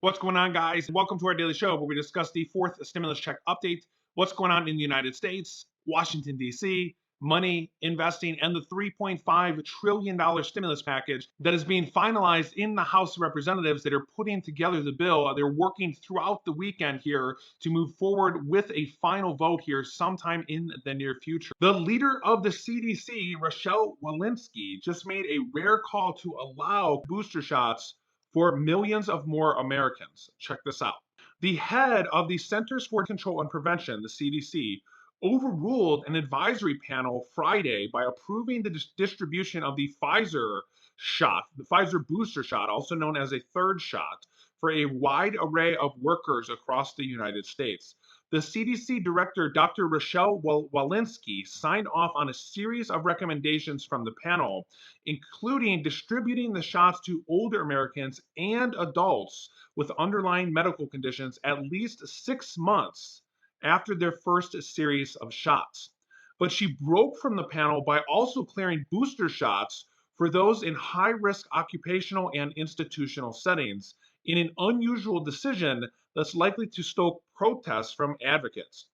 What's going on, guys? Welcome to our daily show where we discuss the fourth stimulus check update, what's going on in the United States, Washington, D.C., money, investing, and the $3.5 trillion stimulus package that is being finalized in the House of Representatives that are putting together the bill. They're working throughout the weekend here to move forward with a final vote here sometime in the near future. The leader of the CDC, Rochelle Walensky, just made a rare call to allow booster shots for millions of more Americans. Check this out. The head of the Centers for Control and Prevention, the CDC, overruled an advisory panel Friday by approving the distribution of the Pfizer shot, the Pfizer booster shot, also known as a third shot, for a wide array of workers across the United States. The CDC director, Dr. Rochelle Walensky, signed off on a series of recommendations from the panel, including distributing the shots to older Americans and adults with underlying medical conditions at least 6 months after their first series of shots. But she broke from the panel by also clearing booster shots for those in high risk occupational and institutional settings, in an unusual decision that's likely to stoke protests from advocates.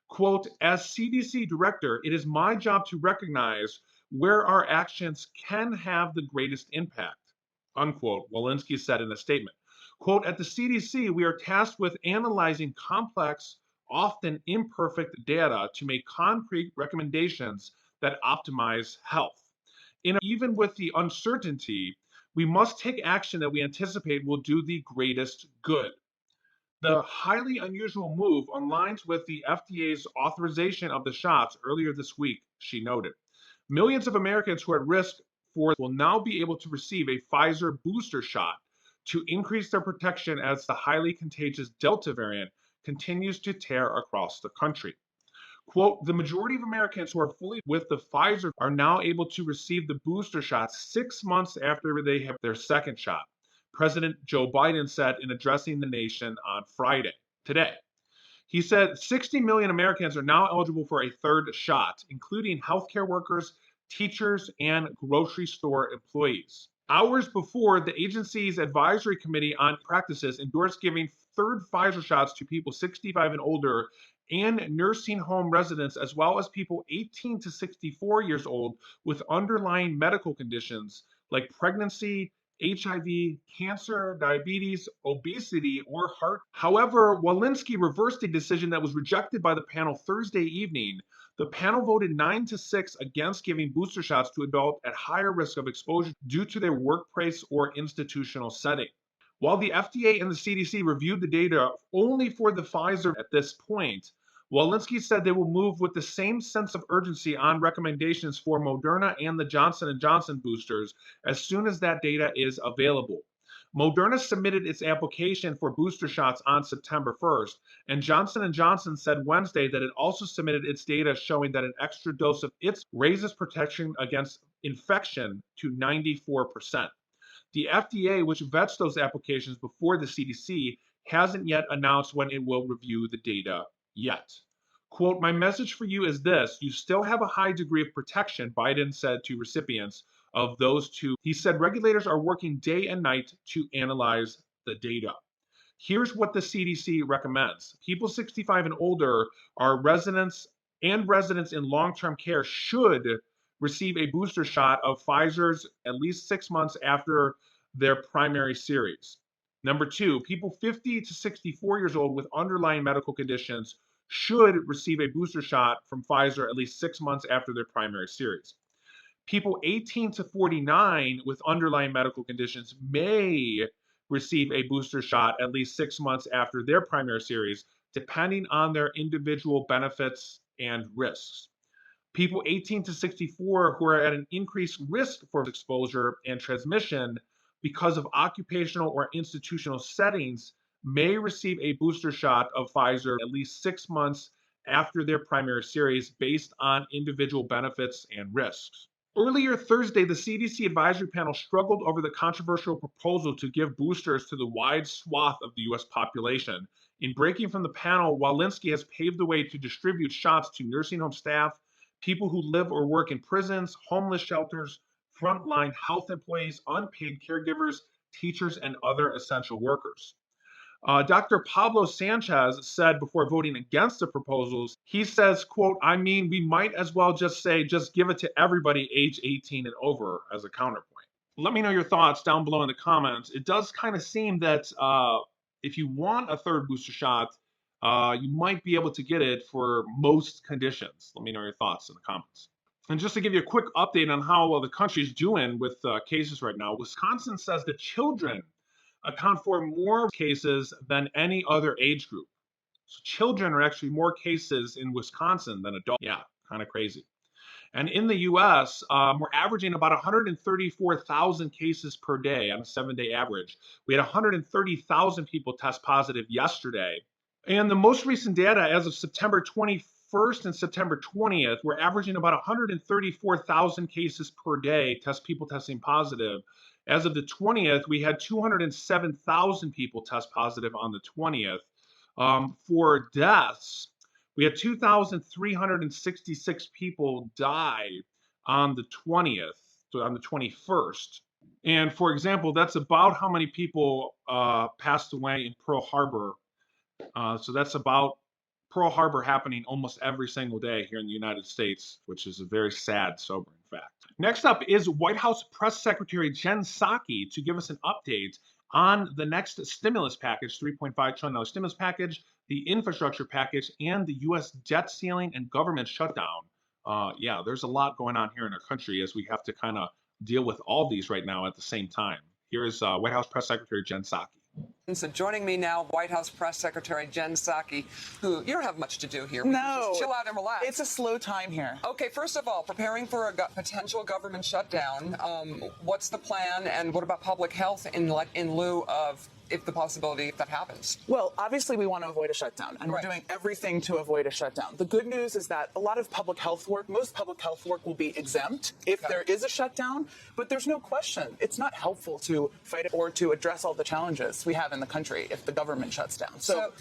Quote, as CDC director, it is my job to recognize where our actions can have the greatest impact, unquote, Walensky said in a statement. Quote, at the CDC, we are tasked with analyzing complex, often imperfect data to make concrete recommendations that optimize health. Even with the uncertainty, we must take action that we anticipate will do the greatest good. The highly unusual move aligns with the FDA's authorization of the shots earlier this week, she noted. Millions of Americans who are at risk for will now be able to receive a Pfizer booster shot to increase their protection as the highly contagious Delta variant continues to tear across the country. Quote, the majority of Americans who are fully with the Pfizer are now able to receive the booster shot 6 months after they have their second shot, President Joe Biden said in addressing the nation on Friday, today. He said 60 million Americans are now eligible for a third shot, including healthcare workers, teachers, and grocery store employees. Hours before, the agency's advisory committee on practices endorsed giving third Pfizer shots to people 65 and older and nursing home residents, as well as people 18 to 64 years old with underlying medical conditions like pregnancy, HIV, cancer, diabetes, obesity, or heart. However, Walensky reversed a decision that was rejected by the panel Thursday evening. The panel voted 9-6 against giving booster shots to adults at higher risk of exposure due to their workplace or institutional setting. While the FDA and the CDC reviewed the data only for the Pfizer at this point, Walensky said they will move with the same sense of urgency on recommendations for Moderna and the Johnson & Johnson boosters as soon as that data is available. Moderna submitted its application for booster shots on September 1st, and Johnson & Johnson said Wednesday that it also submitted its data showing that an extra dose of its raises protection against infection to 94%. The FDA, which vets those applications before the CDC, hasn't yet announced when it will review the data yet. Quote, my message for you is this, you still have a high degree of protection, Biden said to recipients of those two. He said regulators are working day and night to analyze the data. Here's what the CDC recommends. People 65 and older are residents in long-term care should receive a booster shot of Pfizer's at least 6 months after their primary series. Number two, people 50 to 64 years old with underlying medical conditions should receive a booster shot from Pfizer at least 6 months after their primary series. People 18 to 49 with underlying medical conditions may receive a booster shot at least 6 months after their primary series, depending on their individual benefits and risks. People 18 to 64 who are at an increased risk for exposure and transmission because of occupational or institutional settings may receive a booster shot of Pfizer at least 6 months after their primary series based on individual benefits and risks. Earlier Thursday, the CDC advisory panel struggled over the controversial proposal to give boosters to the wide swath of the U.S. population. In breaking from the panel, Walensky has paved the way to distribute shots to nursing home staff, people who live or work in prisons, homeless shelters, frontline health employees, unpaid caregivers, teachers, and other essential workers. Dr. Pablo Sanchez said before voting against the proposals, he says, quote, I mean, we might as well just say, just give it to everybody age 18 and over as a counterpoint. Let me know your thoughts down below in the comments. It does kind of seem that if you want a third booster shot, you might be able to get it for most conditions. Let me know your thoughts in the comments. And just to give you a quick update on how well the country's doing with cases right now, Wisconsin says that children account for more cases than any other age group. So children are actually more cases in Wisconsin than adults. Yeah, kind of crazy. And in the US, we're averaging about 134,000 cases per day on a 7-day average. We had 130,000 people test positive yesterday. And the most recent data as of September 21st and September 20th, we're averaging about 134,000 cases per day, people testing positive. As of the 20th, we had 207,000 people test positive on the 20th. For deaths, we had 2,366 people die on the 20th, so on the 21st. And for example, that's about how many people passed away in Pearl Harbor. So that's about Pearl Harbor happening almost every single day here in the United States, which is a very sad, sobering fact. Next up is White House Press Secretary Jen Psaki to give us an update on the next stimulus package, $3.5 trillion stimulus package, the infrastructure package, and the U.S. debt ceiling and government shutdown. Yeah, there's a lot going on here in our country as we have to kind of deal with all these right now at the same time. Here's White House Press Secretary Jen Psaki. So joining me now, White House Press Secretary Jen Psaki, who you don't have much to do here. No. Just chill out and relax. It's a slow time here. Okay, first of all, preparing for a potential government shutdown. What's the plan, and what about public health in lieu of if that happens? Well, obviously we want to avoid a shutdown, and Right. we're doing everything to avoid a shutdown. The good news is that a lot of public health work, most public health work will be exempt if there is a shutdown, but there's no question. It's not helpful to fight it or to address all the challenges we have in the country if the government shuts down. So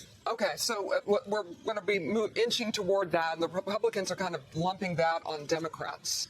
we're going to be inching toward that, and the Republicans are kind of lumping that on Democrats.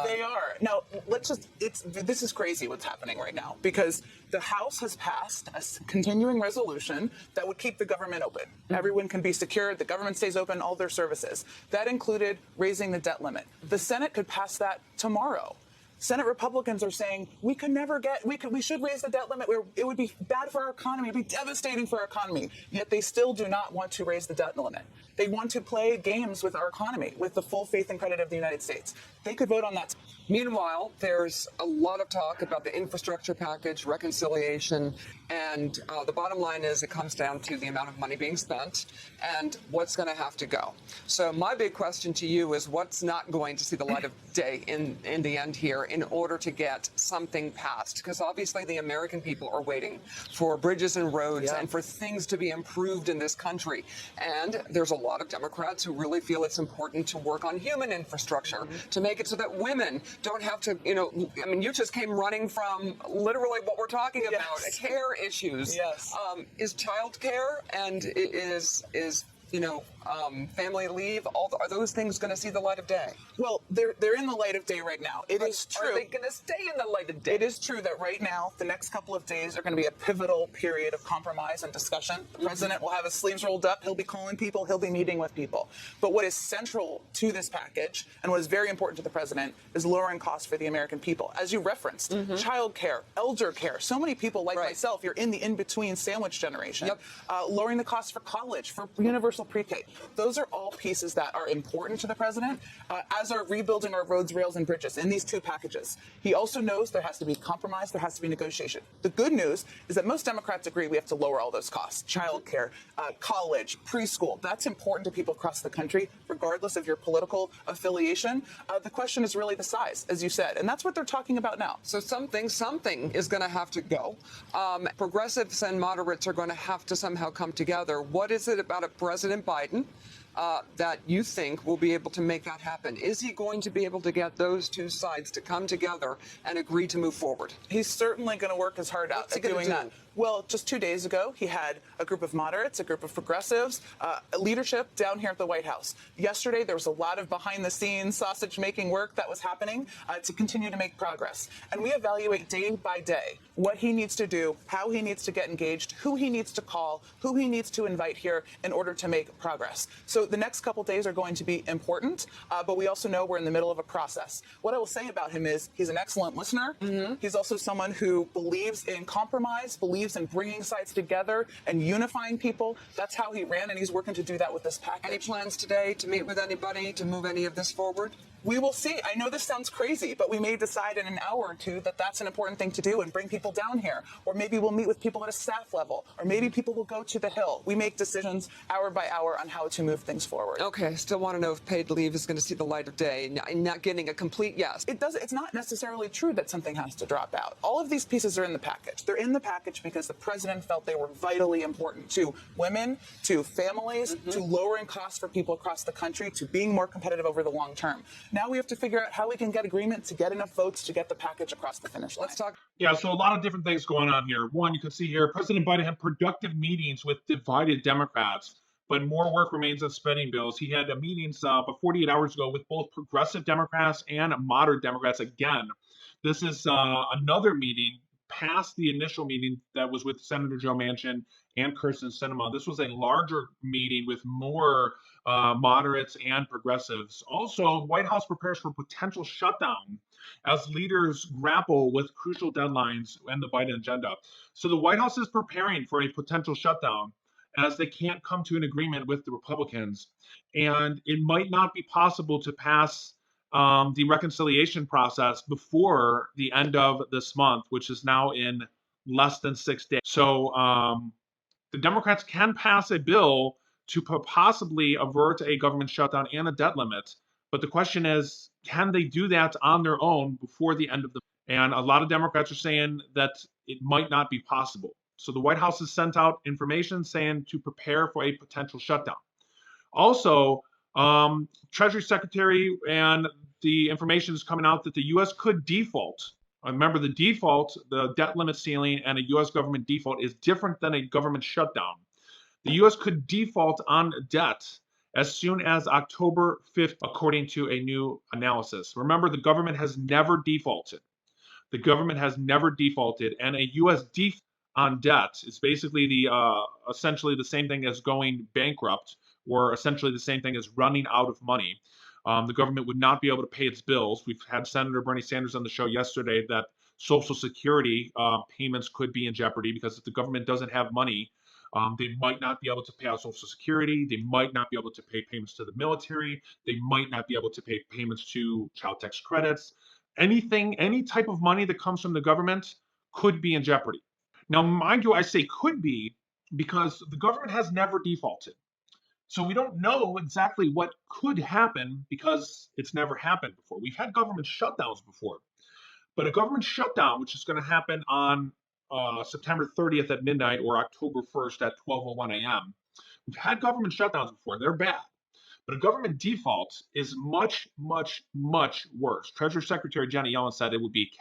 They are. Now, this is crazy what's happening right now, because the House has passed a continuing resolution that would keep the government open. Everyone can be secure, the government stays open, all their services. That included raising the debt limit. The Senate could pass that tomorrow. Senate Republicans are saying we should raise the debt limit. It would be bad for our economy. It would be devastating for our economy. Yet they still do not want to raise the debt limit. They want to play games with our economy, with the full faith and credit of the United States. They could vote on that. Meanwhile, there's a lot of talk about the infrastructure package, reconciliation, and the bottom line is it comes down to the amount of money being spent and what's going to have to go. So my big question to you is what's not going to see the light of day in the end here in order to get something passed? Because obviously the American people are waiting for bridges and roads and for things to be improved in this country. And there's a lot of Democrats who really feel it's important to work on human infrastructure, to make it so that women don't have to, you just came running from literally what we're talking about, care issues. Yes. Is child care and is family leave, are those things going to see the light of day? Well, they're in the light of day right now. It is true. Are they going to stay in the light of day? It is true that right now, the next couple of days are going to be a pivotal period of compromise and discussion. The president will have his sleeves rolled up. He'll be calling people. He'll be meeting with people. But what is central to this package and what is very important to the president is lowering costs for the American people. As you referenced, child care, elder care. So many people like myself, you're in the in-between sandwich generation. Lowering the cost for college, for universal pre-K. Those are all pieces that are important to the president, as are rebuilding our roads, rails, and bridges in these two packages. He also knows there has to be compromise, there has to be negotiation. The good news is that most Democrats agree we have to lower all those costs. Childcare, college, preschool, that's important to people across the country, regardless of your political affiliation. The question is really the size, as you said, and that's what they're talking about now. So something is going to have to go. Progressives and moderates are going to have to somehow come together. What is it about President Biden that you think will be able to make that happen? Is he going to be able to get those two sides to come together and agree to move forward? He's certainly going to work his heart out at doing that. Well, just 2 days ago, he had a group of moderates, a group of progressives, leadership down here at the White House. Yesterday, there was a lot of behind-the-scenes sausage-making work that was happening to continue to make progress. And we evaluate day by day what he needs to do, how he needs to get engaged, who he needs to call, who he needs to invite here in order to make progress. So the next couple days are going to be important, but we also know we're in the middle of a process. What I will say about him is he's an excellent listener. He's also someone who believes in compromise, believes in bringing sides together and unifying people. That's how he ran, and he's working to do that with this package. Any plans today to meet with anybody to move any of this forward? We will see. I know this sounds crazy, but we may decide in an hour or two that that's an important thing to do and bring people down here. Or maybe we'll meet with people at a staff level. Or maybe people will go to the Hill. We make decisions hour by hour on how to move things forward. Okay, still want to know if paid leave is going to see the light of day. Not getting a complete yes. It's not necessarily true that something has to drop out. All of these pieces are in the package. They're in the package because the president felt they were vitally important to women, to families, to lowering costs for people across the country, to being more competitive over the long term. Now we have to figure out how we can get agreement to get enough votes to get the package across the finish line. Let's talk. Yeah, so a lot of different things going on here. One, you can see here, President Biden had productive meetings with divided Democrats, but more work remains on spending bills. He had meetings about 48 hours ago with both progressive Democrats and moderate Democrats again. This is another meeting past the initial meeting that was with Senator Joe Manchin and Kyrsten Sinema. This was a larger meeting with more moderates and progressives. Also, White House prepares for potential shutdown as leaders grapple with crucial deadlines and the Biden agenda. So the White House is preparing for a potential shutdown as they can't come to an agreement with the Republicans. And it might not be possible to pass the reconciliation process before the end of this month, which is now in less than 6 days. So the Democrats can pass a bill to possibly avert a government shutdown and a debt limit. But the question is, can they do that on their own before the end of the month? And a lot of Democrats are saying that it might not be possible. So the White House has sent out information saying to prepare for a potential shutdown. Also, Treasury Secretary and the information is coming out that the U.S. could default. Remember, the default, the debt limit ceiling, and a U.S. government default is different than a government shutdown. The U.S. could default on debt as soon as October 5th, according to a new analysis. Remember, the government has never defaulted. The government has never defaulted, and a U.S. default on debt is basically essentially the same thing as going bankrupt, or essentially the same thing as running out of money. The government would not be able to pay its bills. We've had Senator Bernie Sanders on the show yesterday that Social Security payments could be in jeopardy because if the government doesn't have money, they might not be able to pay out Social Security. They might not be able to pay payments to the military. They might not be able to pay payments to child tax credits. Any type of money that comes from the government could be in jeopardy. Now, mind you, I say could be because the government has never defaulted. So we don't know exactly what could happen because it's never happened before. We've had government shutdowns before, but a government shutdown, which is going to happen on September 30th at midnight or October 1st at 12:01 a.m. We've had government shutdowns before. They're bad. But a government default is much, much, much worse. Treasury Secretary Janet Yellen said it would be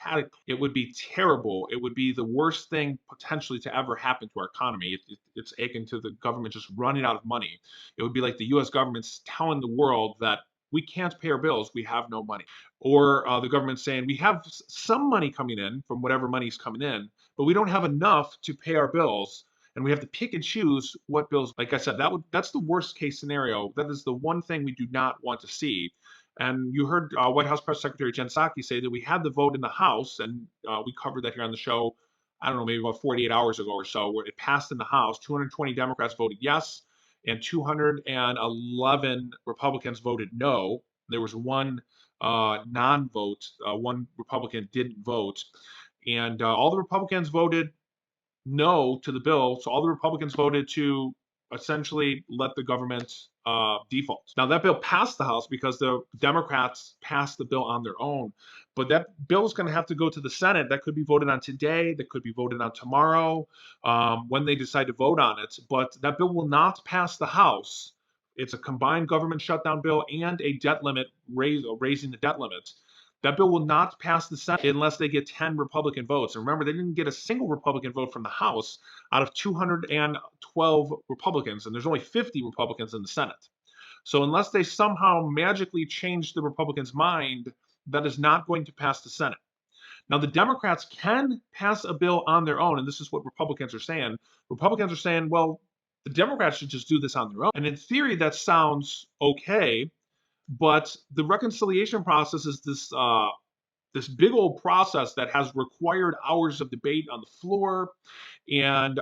terrible. It would be the worst thing potentially to ever happen to our economy. It's akin to the government just running out of money. It would be like the U.S. government's telling the world that we can't pay our bills, we have no money. Or the government saying we have some money coming in from whatever money's coming in, but we don't have enough to pay our bills. And we have to pick and choose what bills. Like I said, that's the worst case scenario. That is the one thing we do not want to see. And you heard White House Press Secretary Jen Psaki say that we had the vote in the House, and we covered that here on the show, I don't know, maybe about 48 hours ago or so, where it passed in the House. 220 Democrats voted yes, and 211 Republicans voted no. There was one non-vote. One Republican didn't vote. And all the Republicans voted no to the bill. So all the Republicans voted to essentially let the government default. Now that bill passed the House because the Democrats passed the bill on their own, but that bill is going to have to go to the Senate. That could be voted on today. That could be voted on tomorrow when they decide to vote on it. But that bill will not pass the House. It's a combined government shutdown bill and a debt limit raising the debt limit. That bill will not pass the Senate unless they get 10 Republican votes. And remember, they didn't get a single Republican vote from the House out of 212 Republicans, and there's only 50 Republicans in the Senate. So unless they somehow magically change the Republicans' mind, that is not going to pass the Senate. Now, the Democrats can pass a bill on their own, and this is what Republicans are saying. Republicans are saying, well, the Democrats should just do this on their own. And in theory, that sounds okay, but the reconciliation process is this big old process that has required hours of debate on the floor, and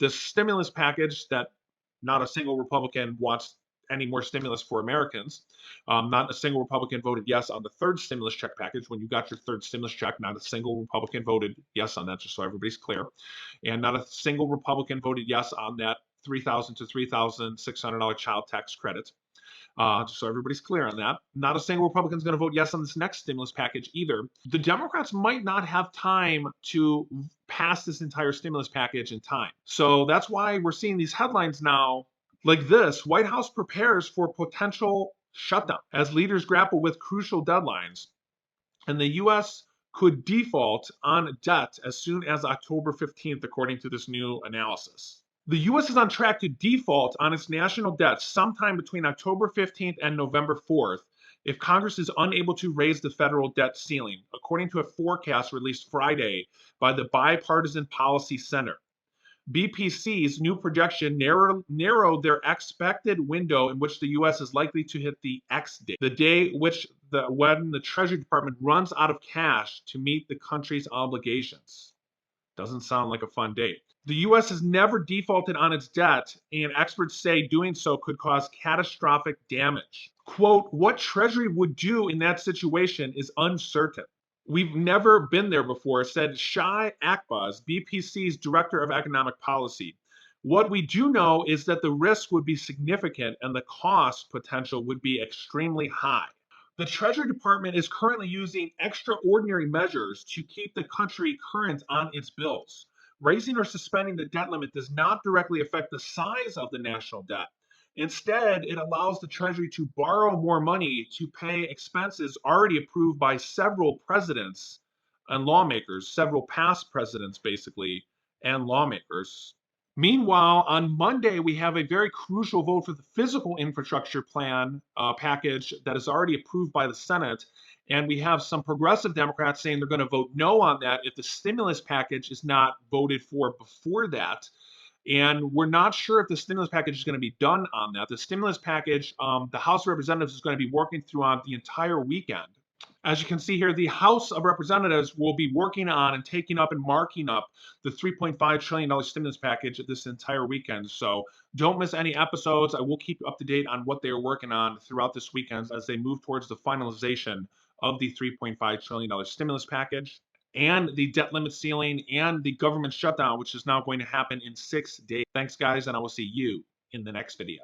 this stimulus package that not a single Republican wants any more stimulus for Americans. Not a single Republican voted yes on the third stimulus check package. When you got your third stimulus check, not a single Republican voted yes on that, just so everybody's clear. And not a single Republican voted yes on that $3,000 to $3,600 child tax credit. Just so everybody's clear on that. Not a single Republican is going to vote yes on this next stimulus package either. The Democrats might not have time to pass this entire stimulus package in time. So that's why we're seeing these headlines now like this: White House prepares for potential shutdown as leaders grapple with crucial deadlines. And the U.S. could default on debt as soon as October 15th, according to this new analysis. The U.S. is on track to default on its national debt sometime between October 15th and November 4th if Congress is unable to raise the federal debt ceiling, according to a forecast released Friday by the Bipartisan Policy Center. BPC's new projection narrowed their expected window in which the U.S. is likely to hit the X date, the day when the Treasury Department runs out of cash to meet the country's obligations. Doesn't sound like a fun date. The U.S. has never defaulted on its debt, and experts say doing so could cause catastrophic damage. Quote, what Treasury would do in that situation is uncertain. We've never been there before, said Shai Akbaz, BPC's Director of Economic Policy. What we do know is that the risk would be significant and the cost potential would be extremely high. The Treasury Department is currently using extraordinary measures to keep the country current on its bills. Raising or suspending the debt limit does not directly affect the size of the national debt. Instead, it allows the Treasury to borrow more money to pay expenses already approved by several presidents and lawmakers, several past presidents, basically, and lawmakers. Meanwhile, on Monday, we have a very crucial vote for the physical infrastructure plan package that is already approved by the Senate. And we have some progressive Democrats saying they're going to vote no on that if the stimulus package is not voted for before that. And we're not sure if the stimulus package is going to be done on that. The stimulus package, the House of Representatives is going to be working through on the entire weekend. As you can see here, the House of Representatives will be working on and taking up and marking up the $3.5 trillion stimulus package this entire weekend. So don't miss any episodes. I will keep you up to date on what they are working on throughout this weekend as they move towards the finalization of the $3.5 trillion stimulus package and the debt limit ceiling and the government shutdown, which is now going to happen in 6 days. Thanks, guys, and I will see you in the next video.